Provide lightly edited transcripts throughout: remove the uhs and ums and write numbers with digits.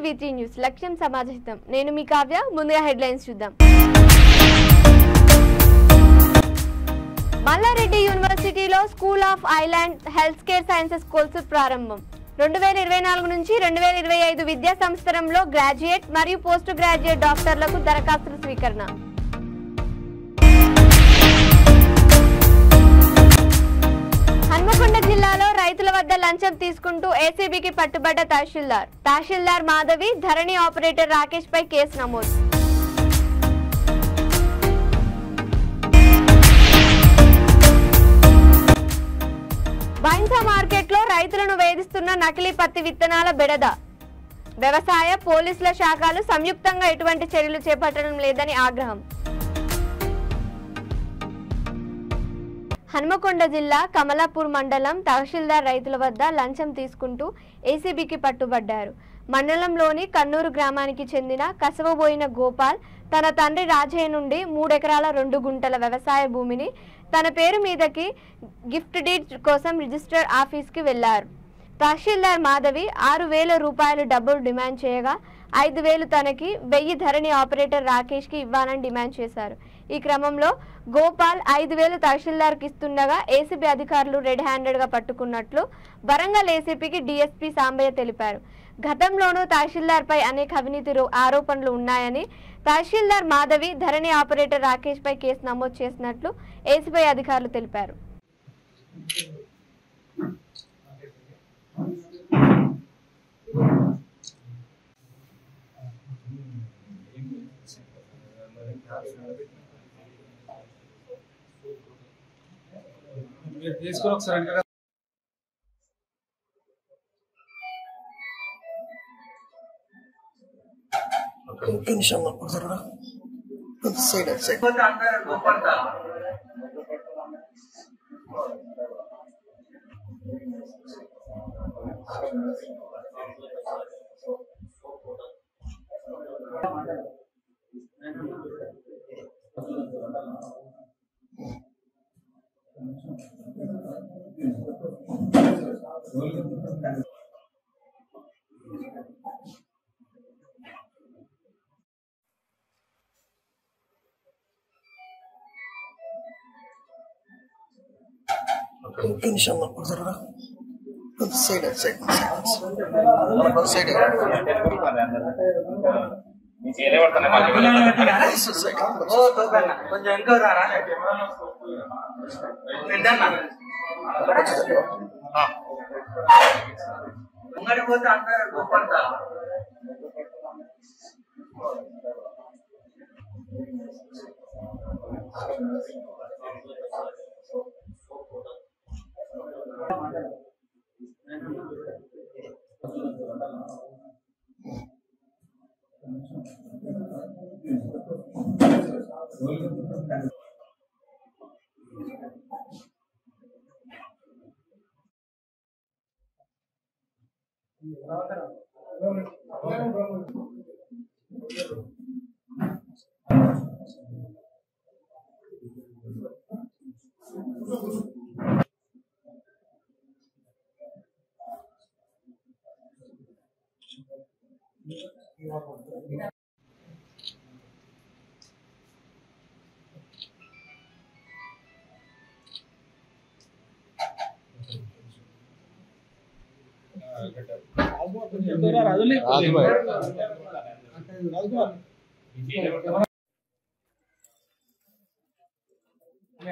టీవీ3 news లక్ష్యం సమాజహితం నేను మీ కావ్య ముందుగా హెడ్లైన్స్ చూద్దాం మల్లారెడ్డి యూనివర్సిటీలో school of island health care sciences course ప్రారంభం 2024 నుంచి 2025 విద్యా సంవత్సరంలో గ్రాడ్యుయేట్ మరియు పోస్ట్ గ్రాడ్యుయేట్ డాక్టర్లకు దరఖాస్తుల స్వీకరణ హన్మకొండ జిల్లాలో రైతుల వద్ద లంచం తీసుకుంటూ ఏసీబీకి పట్టుబడ్డ తహసీల్దార్ మాధవి ధరణి ఆపరేటర్ రాకేష్ పై కేసు నమోదు బైన్సా మార్కెట్లో రైతులను వేధిస్తున్న నకిలీ పత్తి విత్తనాల బెడద వ్యవసాయ పోలీసుల శాఖలు సంయుక్తంగా ఎటువంటి చర్యలు చేపట్టడం లేదని ఆగ్రహం హన్మకొండ జిల్లా కమలాపూర్ మండలం తహసీల్దార్ రైతుల వద్ద లంచం తీసుకుంటూ ఏసీబీకి పట్టుబడ్డారు. మండలంలోని కన్నూరు గ్రామానికి చెందిన కసవబోయిన గోపాల్ తన తండ్రి రాజయ్య నుండి 3 ఎకరాల 2 గుంటల వ్యవసాయ భూమిని తన పేరు మీదకి గిఫ్ట్ డీడ్ కోసం రిజిస్టర్ ఆఫీస్కి వెళ్లారు. తహసీల్దార్ మాధవి 6,000 రూపాయలు డబ్బులు డిమాండ్ చేయగా 5,000 తనకి 1000 ధరణి ఆపరేటర్ రాకేష్ కి ఇవ్వాలని డిమాండ్ చేశారు. ఈ క్రమంలో గోపాల్ 5,000 తహసీల్దార్కి ఇస్తుండగా ఏసీబీ అధికారులు రెడ్ హ్యాండెడ్ గా పట్టుకున్నట్లు వరంగల్ ఏసీపీకి డీఎస్పీ సాంబయ్య తెలిపారు. గతంలోనూ తహసీల్దార్ పై అనేక అవినీతి ఆరోపణలు ఉన్నాయని తహసీల్దార్ మాధవి ధరణి ఆపరేటర్ రాకేష్ పై కేసు నమోదు చేసినట్లు ఏసీబీ అధికారులు తెలిపారు. తీసుకుని ఒకసారి కొంచెం ఇంకా రారా ముంగడి పోతే అందరూ గోపడతా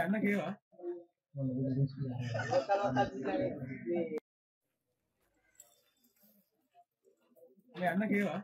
అన్నకేవా అన్నకేవా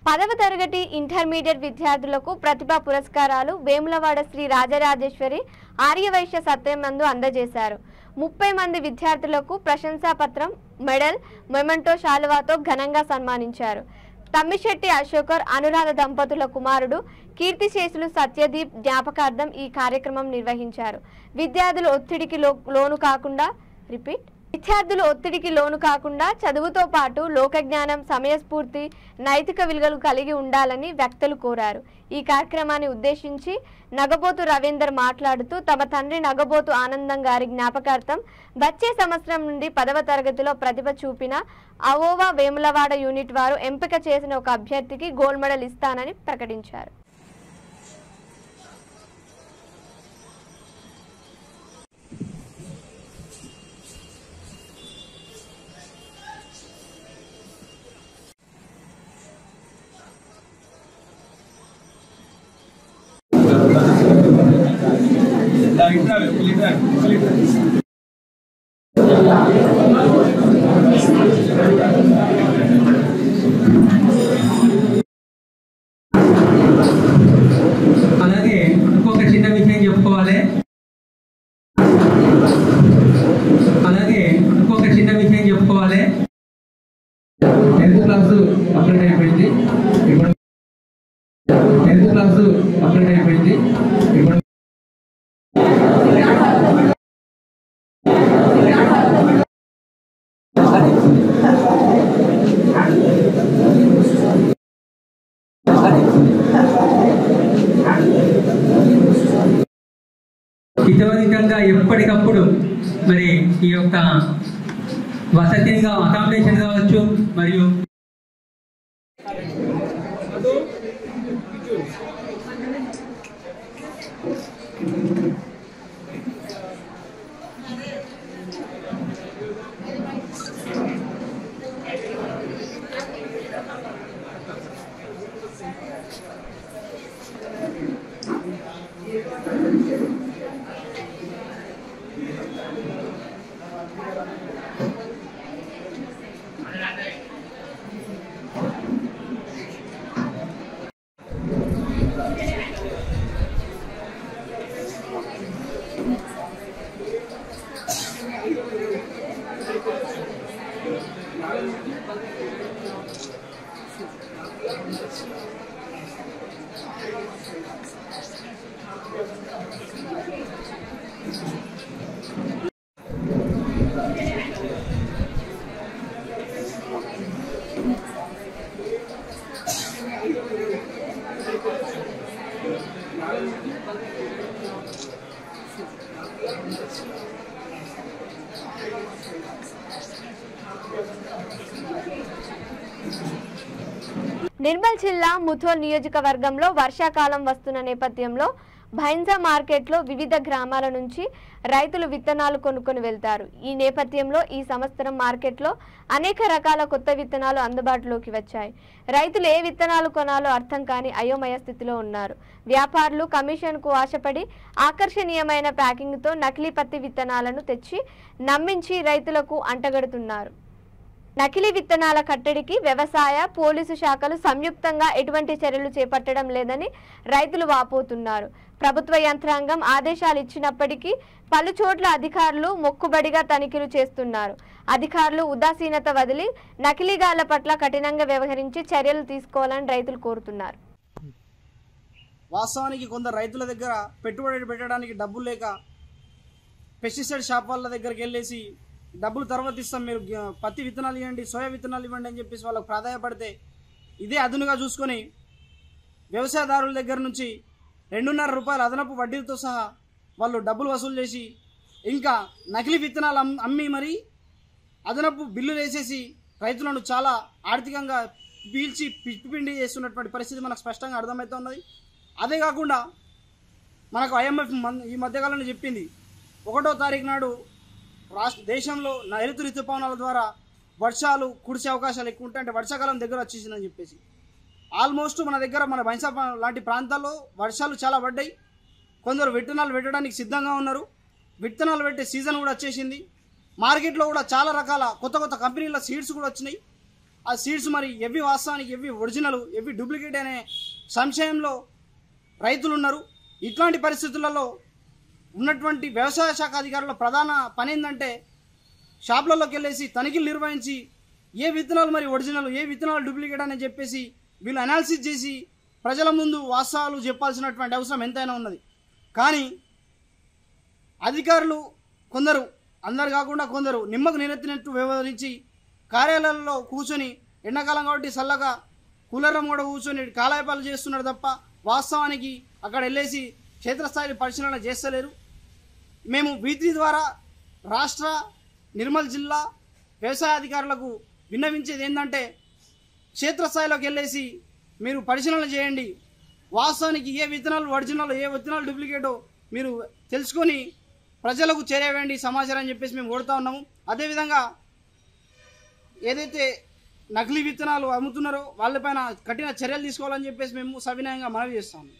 పదవ తరగతి ఇంటర్మీడియట్ విద్యార్థులకు ప్రతిభా పురస్కారాలు వేములవాడ శ్రీ రాజరాజేశ్వరి ఆర్యవైశ్య సత్యం నందు అందజేశారు. 30 మంది విద్యార్థులకు ప్రశంసా పత్రం మెడల్, మొమెంటో శాలువాతో ఘనంగా సన్మానించారు. తమ్మిశెట్టి అశోకర్, అనురాధ దంపతుల కుమారుడు కీర్తిశేషులు సత్యదీప్ జ్ఞాపకార్థం ఈ కార్యక్రమం నిర్వహించారు. విద్యార్థులు ఒత్తిడికి లోను కాకుండా చదువుతో పాటు లోకజ్ఞానం, సమయస్ఫూర్తి, నైతిక విలువలు కలిగి ఉండాలని వక్తలు కోరారు. ఈ కార్యక్రమాన్ని ఉద్దేశించి నగబోతు రవీందర్ మాట్లాడుతూ తమ తండ్రి నగబోతు ఆనందం గారి జ్ఞాపకార్థం వచ్చే సంవత్సరం నుండి 10వ తరగతిలో ప్రతిభ చూపిన అవోవా వేములవాడ యూనిట్ వారు ఎంపిక చేసిన ఒక అభ్యర్థికి గోల్డ్ మెడల్ ఇస్తానని ప్రకటించారు. అలాగే ఇంకొక చిన్న విషయం చెప్పుకోవాలి. 10th క్లాసు అప్డేట్ అయిపోయింది. ఇప్పుడు 10th క్లాసు అప్డేట్ అయిపోయింది. ఇప్పుడు ఇతవధికంగా ఎప్పటికప్పుడు మరి ఈ యొక్క వసతిగా అకామిడేషన్ కావచ్చు మరియు నిర్మల్ జిల్లా ముథోల్ నియోజకవర్గంలో వర్షాకాలం వస్తున్న నేపథ్యంలో భైంజా మార్కెట్లో వివిధ గ్రామాల నుంచి రైతులు విత్తనాలు కొనుక్కొని వెళ్తారు. ఈ నేపథ్యంలో ఈ సంవత్సరం మార్కెట్లో అనేక రకాల కొత్త విత్తనాలు అందుబాటులోకి వచ్చాయి. రైతులు ఏ విత్తనాలు కొనాలో అర్థం కాని అయోమయ స్థితిలో ఉన్నారు. వ్యాపారులు కమిషన్కు ఆశపడి ఆకర్షణీయమైన ప్యాకింగ్తో నకిలీ పత్తి విత్తనాలను తెచ్చి నమ్మించి రైతులకు అంటగడుతున్నారు. నకిలీ విత్తనాల కట్టడికి వ్యవసాయ, పోలీసు శాఖలు సంయుక్తంగా ఎటువంటి చర్యలు చేపట్టడం లేదని రైతులు వాపోతున్నారు. ప్రభుత్వ యంత్రాంగం ఆదేశాలు ఇచ్చినప్పటికీ పలు చోట్ల అధికారులు మొక్కుబడిగా తనిఖీలు చేస్తున్నారు. అధికారులు ఉదాసీనత వదిలి నకిలీగాళ్ల పట్ల కఠినంగా వ్యవహరించి చర్యలు తీసుకోవాలని రైతులు కోరుతున్నారు. వాస్తవానికి కొందరు రైతుల దగ్గర పెట్టుబడి పెట్టడానికి డబ్బులు లేక పెస్టిసైడ్ షాప్ వాళ్ళ దగ్గరికి వెళ్ళేసి డబ్బులు తర్వాత ఇస్తాం, మీరు పత్తి విత్తనాలు ఇవ్వండి, సోయా విత్తనాలు ఇవ్వండి అని చెప్పేసి వాళ్ళకు ప్రాధాన్యపడితే ఇదే అదునుగా చూసుకొని వ్యవసాయదారుల దగ్గర నుంచి 2.5 రూపాయల అదనపు వడ్డీలతో సహా వాళ్ళు డబ్బులు వసూలు చేసి ఇంకా నకిలీ విత్తనాలు అమ్మి మరి అదనపు బిల్లులు వేసేసి రైతులను చాలా ఆర్థికంగా పీల్చి పిచ్చిపిండి చేస్తున్నటువంటి పరిస్థితి మనకు స్పష్టంగా అర్థమవుతున్నది. అదే కాకుండా మనకు IMF ఈ మధ్యకాలంలో చెప్పింది 1వ తారీఖు నాడు దేశంలో నైరుతి ఋతుపవనాల ద్వారా వర్షాలు కురిసే అవకాశాలు ఎక్కువ ఉంటాయి, అంటే వర్షాకాలం దగ్గర వచ్చేసిందని చెప్పేసి ఆల్మోస్ట్ మన దగ్గర మన బైంసా లాంటి ప్రాంతాల్లో వర్షాలు చాలా పడ్డాయి. కొందరు విత్తనాలు పెట్టడానికి సిద్ధంగా ఉన్నారు. విత్తనాలు పెట్టే సీజన్ కూడా వచ్చేసింది. మార్కెట్లో కూడా చాలా రకాల కొత్త కొత్త కంపెనీల సీడ్స్ కూడా వచ్చినాయి. ఆ సీడ్స్ మరి ఎవి వాస్తవానికి ఎవి ఒరిజినల్ ఎవి డూప్లికేట్ అనే సంశయంలో రైతులు ఉన్నారు. ఇట్లాంటి పరిస్థితులలో ఉన్నటువంటి వ్యవసాయ శాఖ అధికారుల ప్రధాన పని ఏంటంటే షాపులలోకి వెళ్ళేసి తనిఖీలు నిర్వహించి ఏ విత్తనాలు మరి ఒరిజినల్, ఏ విత్తనాలు డూప్లికేట్ అని చెప్పేసి వీళ్ళు అనాలిసిస్ చేసి ప్రజల ముందు వాస్తవాలు చెప్పాల్సినటువంటి అవసరం ఎంతైనా ఉన్నది. కానీ అధికారులు కొందరు, అందరు కాకుండా కొందరు నిమ్మకు నీరెత్తినట్టు వ్యవహరించి కార్యాలయాల్లో కూర్చొని ఎండాకాలం కాబట్టి చల్లగా కూలర్రం కూడా కూర్చొని కాలాయపాలు చేస్తున్నారు తప్ప వాస్తవానికి అక్కడ వెళ్ళేసి క్షేత్రస్థాయి పరిశీలన చేస్తలేరు. మేము V3 ద్వారా రాష్ట్ర నిర్మల్ జిల్లా వ్యవసాయ అధికారులకు విన్నవించేది ఏంటంటే క్షేత్రస్థాయిలోకి వెళ్ళేసి మీరు పరిశీలన చేయండి. వాస్తవానికి ఏ విత్తనాలు ఒరిజినల్, ఏ విత్తనాలు డూప్లికేటో మీరు తెలుసుకొని ప్రజలకు చేరవేయండి సమాచారం అని చెప్పేసి మేము కోరుతా ఉన్నాము. అదేవిధంగా ఏదైతే నకిలీ విత్తనాలు అమ్ముతున్నారో వాళ్ళపైన కఠిన చర్యలు తీసుకోవాలని చెప్పేసి మేము సవినయంగా మనవి చేస్తాము.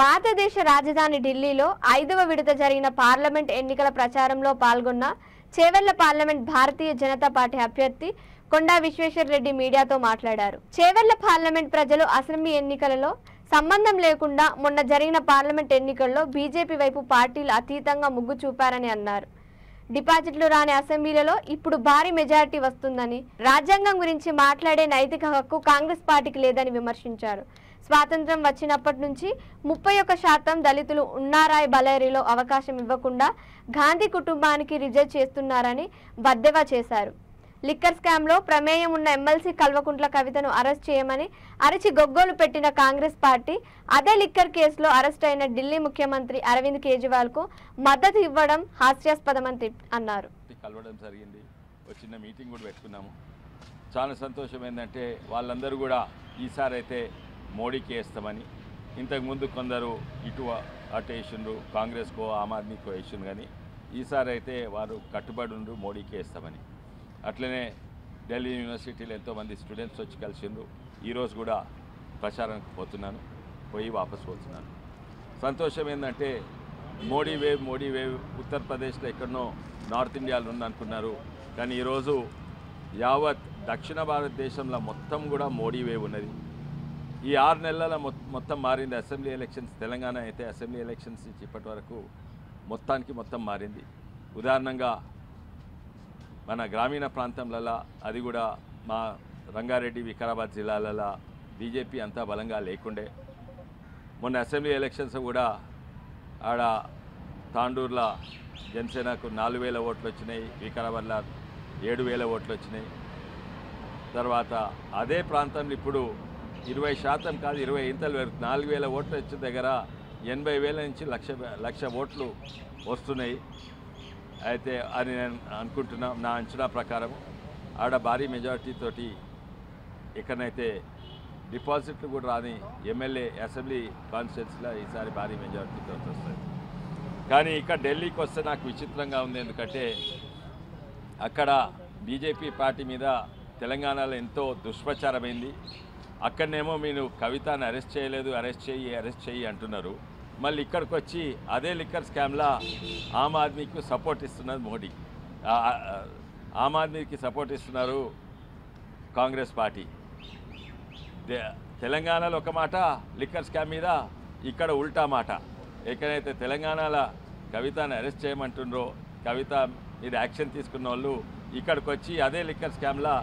భారతదేశ రాజధాని ఢిల్లీలో 5వ విడత జరిగిన పార్లమెంట్ ఎన్నికల ప్రచారంలో పాల్గొన్న చేవెళ్ల పార్లమెంట్ భారతీయ జనతా పార్టీ అభ్యర్థి కొండా విశ్వేశ్వర్ రెడ్డి మీడియాతో మాట్లాడారు. చేవెళ్ల పార్లమెంట్ ప్రజలు అసెంబ్లీ ఎన్నికలలో సంబంధం లేకుండా మొన్న జరిగిన పార్లమెంట్ ఎన్నికల్లో బీజేపీ వైపు పార్టీలు అతీతంగా మొగ్గు చూపారని అన్నారు. డిపాజిట్లు రాని అసెంబ్లీలలో ఇప్పుడు భారీ మెజారిటీ వస్తుందని, రాజ్యాంగం గురించి మాట్లాడే నైతిక హక్కు కాంగ్రెస్ పార్టీకి లేదని విమర్శించారు. స్వాతంత్ర్యం వచ్చినప్పటి నుంచి 31% దళితులు ఉన్నారాయ్ బలేరిలో అవకాశం ఇవ్వకుండా గాంధీ కుటుంబానికి రిజెక్ట్ చేస్తున్నారని బద్దెవా చేశారు. లిక్కర్ స్కామ్లో ప్రమేయం ఉన్న ఎమ్మెల్సీ కల్వకుంట్ల కవితను అరెస్ట్ చేయమని అరిచి గొగ్గోలు పెట్టిన కాంగ్రెస్ పార్టీ అదే లిక్కర్ కేసులో అరెస్ట్ అయిన ఢిల్లీ ముఖ్యమంత్రి అరవింద్ కేజ్రీవాల్కు మద్దతు ఇవ్వడం హాస్యాస్పదమని అన్నారు. కలవడం జరిగింది, చిన్న మీటింగ్ కూడా పెట్టుకున్నాము. చాలా సంతోషం ఏంటంటే వాళ్ళందరూ కూడా ఈసారి అయితే మోడీకి వేస్తామని, ఇంతకుముందు కొందరు ఇటు అటు వేసిండ్రు, కాంగ్రెస్కో ఆమ్ ఆద్మీకో వేసిండ్రు, కానీ ఈసారి అయితే వారు కట్టుబడి ఉండ్రు మోడీకి వేస్తామని. అట్లనే ఢిల్లీ యూనివర్సిటీలో ఎంతోమంది స్టూడెంట్స్ వచ్చి కలిసిండ్రు. ఈరోజు కూడా ప్రచారానికి పోతున్నాను, పోయి వాపసు పోతున్నాను. సంతోషం ఏంటంటే మోడీ వేవ్ ఉత్తరప్రదేశ్లో ఎక్కడనో నార్త్ ఇండియాలో ఉందనుకున్నారు, కానీ ఈరోజు యావత్ దక్షిణ భారతదేశంలో మొత్తం కూడా మోడీ వేవ్ ఉన్నది. ఈ 6 నెలల మొత్తం మారింది. అసెంబ్లీ ఎలక్షన్స్, తెలంగాణ అయితే అసెంబ్లీ ఎలక్షన్స్ ఇప్పటి వరకు మొత్తం మారింది. ఉదాహరణంగా మన గ్రామీణ ప్రాంతంలలో, అది కూడా మా రంగారెడ్డి వికారాబాద్ జిల్లాలలో బీజేపీ అంతా బలంగా లేకుండే. మొన్న అసెంబ్లీ ఎలక్షన్స్ కూడా ఆడ తాండూరులో జనసేనకు 4,000 ఓట్లు వచ్చినాయి, వికారాబాద్లో 7,000 ఓట్లు వచ్చినాయి. తర్వాత అదే ప్రాంతంలో ఇప్పుడు 20% కాదు 20 ఇంతలు వరకు 4,000 ఓట్లు వచ్చిన దగ్గర 80,000 నుంచి లక్ష ఓట్లు వస్తున్నాయి. అయితే అని నేను అనుకుంటున్నా, నా అంచనా ప్రకారం ఆడ భారీ మెజారిటీ తోటి ఎక్కడైతే డిపాజిట్లు కూడా రాని ఎమ్మెల్యే అసెంబ్లీ కాన్స్టిట్యున్సీలో ఈసారి భారీ మెజారిటీతో వస్తుంది. కానీ ఇక్కడ ఢిల్లీకి వస్తే నాకు విచిత్రంగా ఉంది, ఎందుకంటే అక్కడ బీజేపీ పార్టీ మీద తెలంగాణలో ఎంతో దుష్ప్రచారమైంది. అక్కడనేమో మీరు కవితను అరెస్ట్ చేయలేదు, అరెస్ట్ చేయి అంటున్నారు. మళ్ళీ ఇక్కడికి వచ్చి అదే లిక్కర్ స్కామ్లా ఆమ్ ఆద్మీకి సపోర్ట్ ఇస్తున్నది మోడీ, ఆమ్ ఆద్మీకి సపోర్ట్ ఇస్తున్నారు కాంగ్రెస్ పార్టీ. తెలంగాణలో ఒక మాట లిక్కర్ స్కామ్ మీద, ఇక్కడ ఉల్టా మాట. ఎక్కడైతే తెలంగాణలో కవితను అరెస్ట్ చేయమంటుండ్రో, కవిత మీద యాక్షన్ తీసుకున్న వాళ్ళు ఇక్కడికి వచ్చి అదే లిక్కర్ స్కామ్లా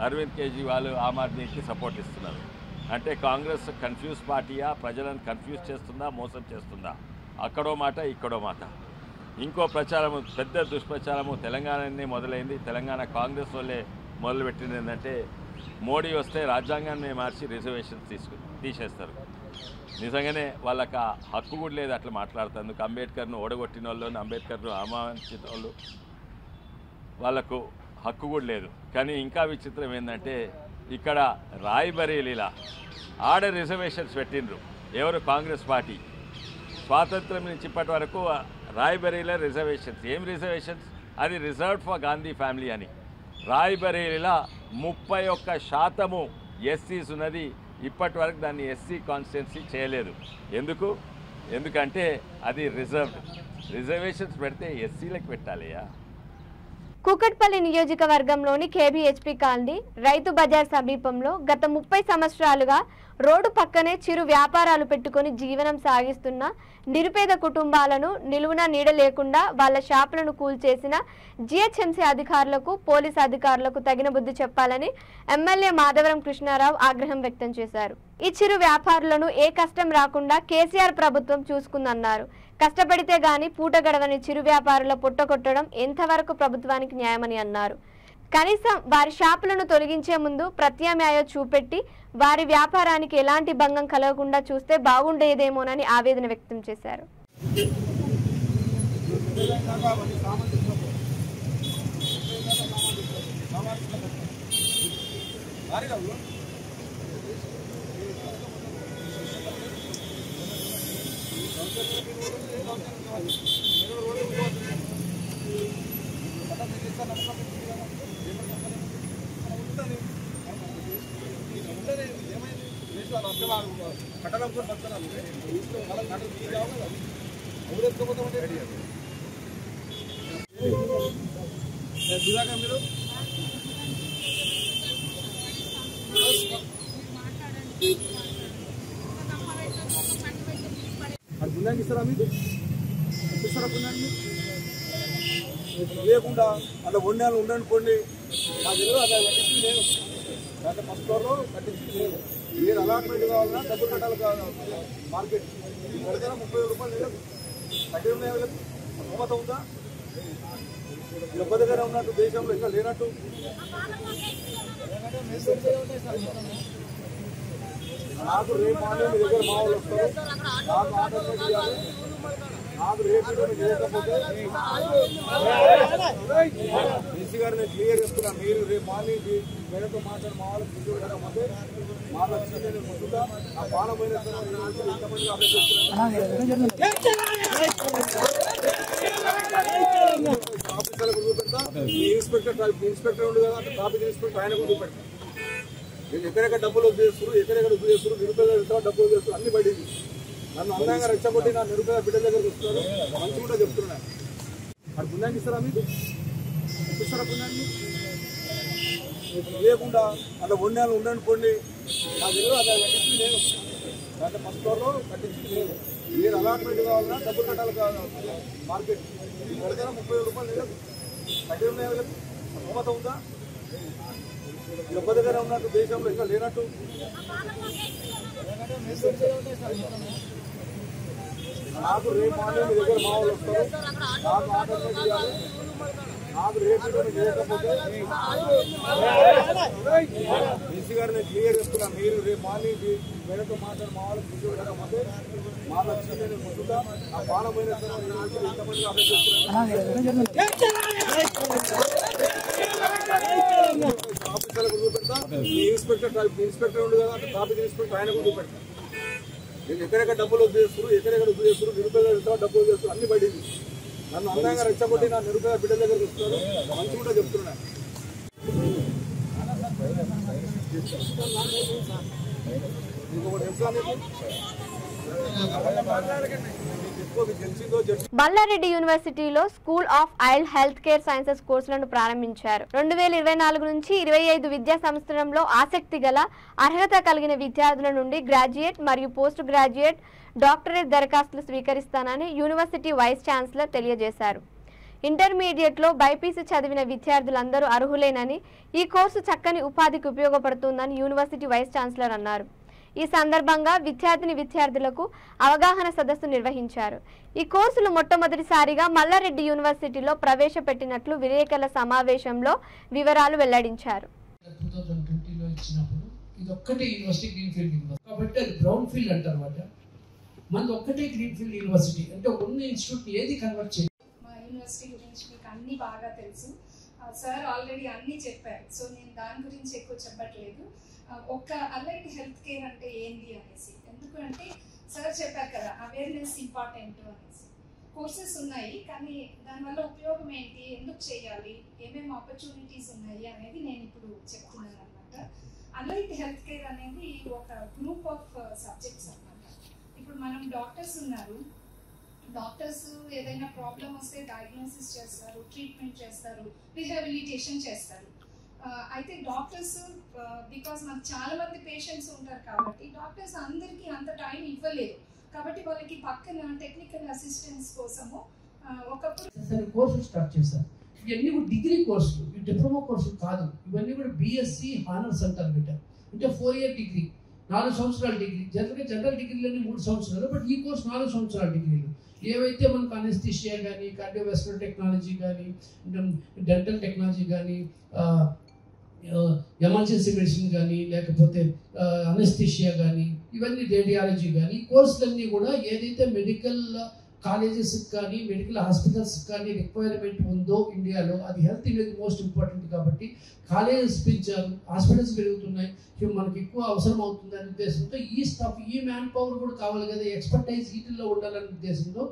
అరవింద్ కేజ్రీవాల్ ఆమ్ ఆద్మీకి సపోర్ట్ ఇస్తున్నారు. అంటే కాంగ్రెస్ కన్ఫ్యూజ్ పార్టీయా, ప్రజలను కన్ఫ్యూజ్ చేస్తుందా, మోసం చేస్తుందా? అక్కడో మాట ఇక్కడో మాట. ఇంకో ప్రచారము, పెద్ద దుష్ప్రచారము తెలంగాణనే మొదలైంది. తెలంగాణ కాంగ్రెస్ వాళ్ళే మొదలుపెట్టింది ఏంటంటే మోడీ వస్తే రాజ్యాంగాన్ని మార్చి రిజర్వేషన్స్ తీసేస్తారు. నిజంగానే వాళ్ళకి ఆ హక్కు కూడా లేదు అట్లా మాట్లాడుతందుకు. అంబేద్కర్ను ఓడగొట్టిన వాళ్ళు, అంబేద్కర్ను అవమానించిన వాళ్ళు వాళ్ళకు హక్కు కూడా లేదు. కానీ ఇంకా విచిత్రం ఏంటంటే ఇక్కడ రాయ్బరేలీలా ఆడ రిజర్వేషన్స్ పెట్టిండ్రు. ఎవరు? కాంగ్రెస్ పార్టీ. స్వాతంత్రం నుంచి ఇప్పటి వరకు రాయ్బరేలీలో రిజర్వేషన్స్. ఏం రిజర్వేషన్స్? అది రిజర్వ్డ్ ఫర్ గాంధీ ఫ్యామిలీ అని. రాయ్బరేలీలో 31% ఎస్సీస్ ఉన్నది. ఇప్పటి వరకు దాన్ని ఎస్సీ కాన్స్టిట్యున్సీ చేయలేదు. ఎందుకంటే అది రిజర్వేషన్స్ పెడితే ఎస్సీలకు పెట్టాలియా. కూకట్పల్లి నియోజకవర్గంలోని కేబీహెచ్పీ కాలనీ రైతు బజార్ సమీపంలో గత 30 సంవత్సరాలుగా రోడ్డు పక్కనే చిరు వ్యాపారాలు పెట్టుకుని జీవనం సాగిస్తున్న నిరుపేద కుటుంబాలను నిలువున నీడ లేకుండా వాళ్ళ షాపులను కూల్చేసిన జీహెచ్ఎంసీ అధికారులకు, పోలీసు అధికారులకు తగిన బుద్ధి చెప్పాలని ఎమ్మెల్యే మాధవరం కృష్ణారావు ఆగ్రహం వ్యక్తం చేశారు. ఈ చిరు వ్యాపారులను ఏ కష్టం రాకుండా కేసీఆర్ ప్రభుత్వం చూసుకుందన్నారు. కష్టపడితే గాని పూట గడవని చిరు వ్యాపారుల పుట్టకొట్టడం ఎంతవరకు ప్రభుత్వానికి న్యాయమని అన్నారు. కనీసం వారి షాపులను తొలగించే ముందు ప్రత్యామ్నాయం చూపెట్టి వారి వ్యాపారానికి ఎలాంటి భంగం కలగకుండా చూస్తే బాగుండేదేమోనని ఆవేదన వ్యక్తం చేశారు. ఇస్తారా మీకు ఇస్తారా పుణ్యాన్ని లేకుండా అలా వండాలు ఉండనుకోండి. నాకు తెలియదు అలా కట్టించి నేను దాంట్లో ఫస్ట్ ఫ్లోర్లో కట్టించి నేను మీరు అలాట్మెంట్ కావాలన్నా డబ్బులు కట్టాలి కావాలి. మార్కెట్ కడితేనే 30 రూపాయలు లేదు కట్టి ఉన్నాయి. బహుమత ఉందా? దగ్గర ఉన్నట్టు దేశంలో ఇంకా లేనట్టు. నాకు రేపు మార్నింగ్ మీ దగ్గర మా వాళ్ళు వస్తారు. నాకు ఆర్డర్ చేయాలి. నాకు రేపు చేయకపోతే డీసీ గారు నేను క్లియర్ చేస్తున్నాను. మీరు రేపు మార్నింగ్ మేడతో మాట్లాడి మా వాళ్ళకి ముందు వెళ్ళకపోతే మా వచ్చి నేను ముందుగా ఆ పాలమైన ఎంతమంది ఆఫీసర్లకు చూపెడతా. ఇన్స్పెక్టర్ ఉండు కదా, ట్రాఫిక్ ఇన్స్పెక్టర్ ఆయన కూడా చూపెడతా. నేను ఎక్కడెక్కడ డబ్బులు చేస్తున్నారు, ఎక్కడెక్కడ చేస్తున్నారు, నిరుపేద డబ్బులు చేస్తున్నారు అన్ని పడింది. నన్ను అందంగా రెచ్చగొట్టి నా నిరుపేద బిడ్డల దగ్గరకు వస్తున్నారు. మంచి కూడా చెప్తున్నాను. అది పుణ్యాన్ని ఇస్తారా మీకు ఇస్తారా పుణ్యాన్ని లేకుండా అలా వండాలు ఉండనుకోండి. నాకు తెలియదు అలా కట్టించి నేను దాంట్లో ఫస్ట్ ఫ్లోర్లో కట్టించి నేను మీరు అలాట్మెంట్ కావాలన్నా డబ్బులు కట్టాలి కావాలి. మార్కెట్ కడితేనే 30 రూపాయలు లేదు కట్టి ఉన్నాయి. బహుమత ఉందా? దగ్గర ఉన్నట్టు దేశంలో ఇంకా లేనట్టు. నాకు రేపు మార్నింగ్ మీ దగ్గర మా వాళ్ళు వస్తారు. నాకు ఆర్డర్ చేయాలి. నాకు రేపు చేయకపోతే డీసీ గారు నేను క్లియర్ చేస్తున్నాను. మీరు రేపు మార్నింగ్ మేడతో మాట్లాడి మా వాళ్ళకి ముందు వెళ్ళకపోతే మా వచ్చి నేను ముందుగా ఆ పాలమైన ఎంతమంది అప్లై చేస్తున్నాను. ఆఫీసర్లకు చూపెడతా. ఇన్స్పెక్టర్ ఉండు కదా, ట్రాఫిక్ ఇన్స్పెక్టర్ ఆయన కూడా చూపెడతా. నేను ఎక్కడెక్కడ డబ్బులు చేస్తున్నారు, ఎక్కడెక్కడ చేస్తున్నారు, నిరుపేద డబ్బులు చేస్తున్నారు అన్ని పడింది. నన్ను అందంగా రెచ్చగొట్టి నా నిరుపేద బిడ్డల దగ్గరకు వస్తున్నారు. మంచి కూడా చెప్తున్నా. ఇంకొకటి తెలుసా నీకు? మల్లారెడ్డి యూనివర్సిటీలో school of I'll health care sciences కోర్సులను ప్రారంభించారు. 2024 నుంచి 25 విద్యా సంవత్సరంలో ఆసక్తి గల అర్హత కలిగిన విద్యార్థుల నుండి గ్రాడ్యుయేట్ మరియు పోస్ట్ గ్రాడ్యుయేట్ డాక్టరేట్ దరఖాస్తులు స్వీకరిస్తానని యూనివర్సిటీ వైస్ ఛాన్సలర్ తెలియజేశారు. ఇంటర్మీడియట్లో బైపీసీ చదివిన విద్యార్థులందరూ అర్హులేనని, ఈ కోర్సు చక్కని ఉపాధికి ఉపయోగపడుతుందని యూనివర్సిటీ వైస్ ఛాన్సలర్ అన్నారు. ఈ సందర్భంగా విద్యార్థులకు అవగాహన సదస్సు నిర్వహించారు. ఈ కోర్సులు మొట్టమొదటిసారిగా మల్లారెడ్డి యూనివర్సిటీలో ప్రవేశపెట్టినట్లు విలేకరుల సమావేశంలో వివరాలు వెల్లడించారు. 2020లో ఇచ్చినప్పుడు ఇది ఒక్కటే యూనివర్సిటీ గ్రీన్ ఫీల్డ్ యూనివర్సిటీ కాబట్టి అది బ్రౌన్ ఫీల్డ్ అంటారన్నమాట. మనది ఒక్కటే గ్రీన్ ఫీల్డ్ యూనివర్సిటీ అంటే ఉన్న ఇన్స్టిట్యూట్ ఏది కన్వర్ట్ చేయాలి. మా యూనివర్సిటీ గురించి మీకు అన్ని బాగా తెలుసు. సార్ ఆల్రెడీ అన్నీ చెప్పారు, సో నేను దాని గురించి ఎక్కువ చెప్పట్లేదు. ఒక్క అలైడ్ హెల్త్ కేర్ అంటే ఏంటి అనేసి, ఎందుకంటే సార్ చెప్పారు కదా అవేర్నెస్ ఇంపార్టెంట్ అనేసి. కోర్సెస్ ఉన్నాయి కానీ దానివల్ల ఉపయోగం ఏంటి, ఎందుకు చేయాలి, ఏమేమి ఆపర్చునిటీస్ ఉన్నాయి అనేది నేను ఇప్పుడు చెప్తున్నాను అనమాట. అలైడ్ హెల్త్ కేర్ అనేది ఒక గ్రూప్ ఆఫ్ సబ్జెక్ట్స్ అనమాట. ఇప్పుడు మనం డాక్టర్స్ ఉన్నారు, డాక్టర్స్ ఏదైనా ప్రాబ్లం వస్తే డయాగ్నోసిస్ చేస్తారు, ట్రీట్మెంట్ చేస్తారు, రిహాబిలిటేషన్ చేస్తారు. అయితే డాక్టర్స్ బికాస్ మనకు చాలా మంది పేషెంట్స్ ఉంటారు కాబట్టి డాక్టర్స్ అందరికీ అంత టైం ఇవ్వలేరు. కాబట్టి వాళ్ళకి పక్కన టెక్నికల్ అసిస్టెన్స్ కోసము ఒకప్పుడు కోర్సులు స్టార్ట్ చేశారు. ఇవన్నీ కూడా డిగ్రీ కోర్సులు, డిప్లొమా కోర్సులు కాదు. ఇవన్నీ కూడా బిఎస్సి హానర్స్ అంటారు బిడ్డ. అంటే 4 year డిగ్రీ, 4 సంవత్సరాల డిగ్రీ. జనరల్ డిగ్రీలన్నీ 3 సంవత్సరాలు, బట్ ఈ కోర్స్ 4 సంవత్సరాల డిగ్రీలు. ఏవైతే మనకు అనెస్థీషియా కానీ, కార్డియోవాస్కులర్ టెక్నాలజీ కానీ, డెంటల్ టెక్నాలజీ కానీ, ఎమర్జెన్సీ మెడిసిన్ కానీ, లేకపోతే అనెస్థీషియా కానీ, ఇవన్నీ రేడియాలజీ కానీ, ఈ కోర్సులన్నీ కూడా ఏదైతే మెడికల్ కాలేజెస్కి కానీ మెడికల్ హాస్పిటల్స్కి కానీ రిక్వైర్మెంట్ ఉందో ఇండియాలో, అది హెల్త్ అనేది మోస్ట్ ఇంపార్టెంట్. కాబట్టి కాలేజెస్ పెంచారు, హాస్పిటల్స్ పెరుగుతున్నాయి, మనకి ఎక్కువ అవసరం అవుతుంది అనే ఉద్దేశంతో ఈ స్టాఫ్, ఈ మ్యాన్ పవర్ కూడా కావాలి కదా, ఎక్స్పర్టైజ్ వీటిల్లో ఉండాలనే ఉద్దేశంతో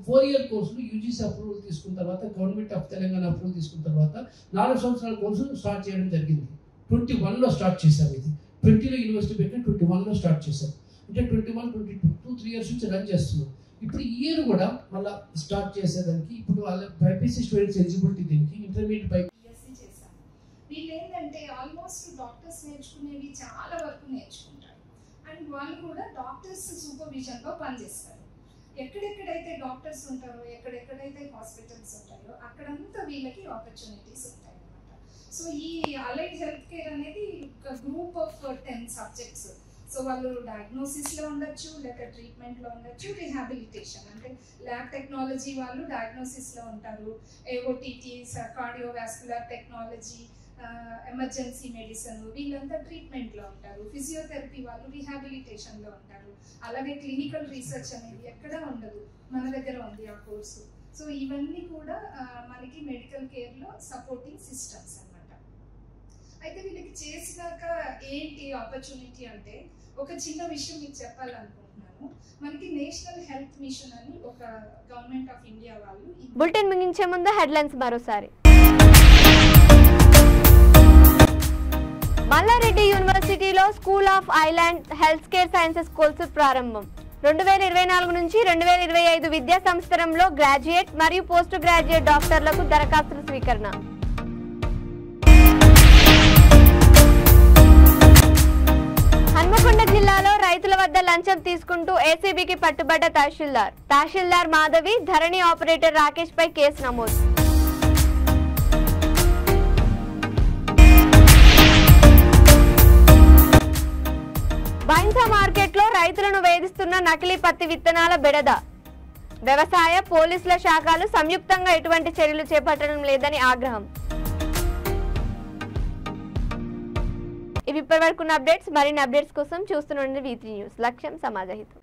4 year కోర్సులు యూజీసీ అప్రూవల్ తీసుకున్న తర్వాత, గవర్నమెంట్ ఆఫ్ తెలంగాణ అప్రూవల్ తీసుకున్న తర్వాత 4 సంవత్సరాల కోర్సులు స్టార్ట్ చేయడం జరిగింది. 21లో స్టార్ట్ చేశారు. ఇది 20లో యూనివర్సిటీ పెట్టిన 21లో స్టార్ట్ చేశారు. అంటే 21, 22, 2-3 years నుంచి రన్ చేస్తున్నాం. ఇప్పుడు ఈ ఇయర్ కూడా మళ్ళీ స్టార్ట్ చేసేదానికి ఇప్పుడు వాళ్ళ బైపీసీ స్టూడెంట్స్ ఎలిజిబిలిటీ దీనికి ఇంటర్మీడియట్ బిఎస్సీ చేశాను. వీళ్ళు ఏంటంటే ఆల్మోస్ట్ డాక్టర్స్ నేర్చుకునేవి చాలా వరకు నేర్చుకుంటారు. అండ్ వాళ్ళు కూడా డాక్టర్స్ సూపర్విజన్లో పనిచేస్తారు. ఎక్కడెక్కడైతే డాక్టర్స్ ఉంటారో, ఎక్కడెక్కడైతే హాస్పిటల్స్ ఉంటాయో అక్కడంతా వీళ్ళకి ఆపర్చునిటీస్ ఉంటాయి అన్నమాట. సో ఈ అలైడ్ హెల్త్ కేర్ అనేది ఒక గ్రూప్ ఆఫ్ 10 subjects. సో వాళ్ళు డయాగ్నోసిస్లో ఉండొచ్చు, లేక ట్రీట్మెంట్లో ఉండొచ్చు, రిహాబిలిటేషన్ అంటే ల్యాబ్ టెక్నాలజీ వాళ్ళు డయాగ్నోసిస్లో ఉంటారు, ఏఓటీటీస్, కార్డియోవాస్కులర్ టెక్నాలజీ, ఎమర్జెన్సీ మెడిసిన్ వీళ్ళంతా ట్రీట్మెంట్లో ఉంటారు, ఫిజియోథెరపీ వాళ్ళు రిహాబిలిటేషన్లో ఉంటారు. అలాగే క్లినికల్ రీసెర్చ్ అనేది ఎక్కడా ఉండదు, మన దగ్గర ఉంది ఆ కోర్సు. సో ఇవన్నీ కూడా మనకి మెడికల్ కేర్లో సపోర్టింగ్ సిస్టమ్స్ అన్నమాట. అయితే వీళ్ళకి చేసినాక ఏంటి ఆపర్చునిటీ అంటే, ఒక చిన్న విషయం మీకు చెప్పాలనుకుంటున్నాను. మనకి నేషనల్ హెల్త్ మిషన్ అని ఒక గవర్నమెంట్ ఆఫ్ ఇండియా వాళ్ళు. బులెటిన్ ముగించే ముందు హెడ్లైన్స్ మరోసారి. మల్లారెడ్డి యూనివర్సిటీలో school of island health care sciences course ప్రారంభం. 2024 నుంచి 2025 విద్యా సంవత్సరంలో గ్రాడ్యుయేట్ మరియు పోస్ట్ గ్రాడ్యుయేట్ డాక్టర్లకు దరఖాస్తుల స్వీకరణ. హన్మకొండ జిల్లాలో రైతుల వద్ద లంచం తీసుకుంటూ ఏసీబీకి పట్టుబడ్డ తహసీల్దార్ మాధవి, ధరణి ఆపరేటర్ రాకేష్ పై కేసు నమోదు. బైన్సా మార్కెట్లో రైతులను వేధిస్తున్న నకిలీ పత్తి విత్తనాల బెడద. వ్యవసాయ, పోలీసుల శాఖలు సంయుక్తంగా ఎటువంటి చర్యలు చేపట్టడం లేదని ఆగ్రహం. ఇవి ఇప్పటివరకున్న అప్డేట్స్. మరిన్ని అప్డేట్స్ కోసం చూస్తూనే ఉండండి V3 న్యూస్. లక్ష్యం సమాజహితం.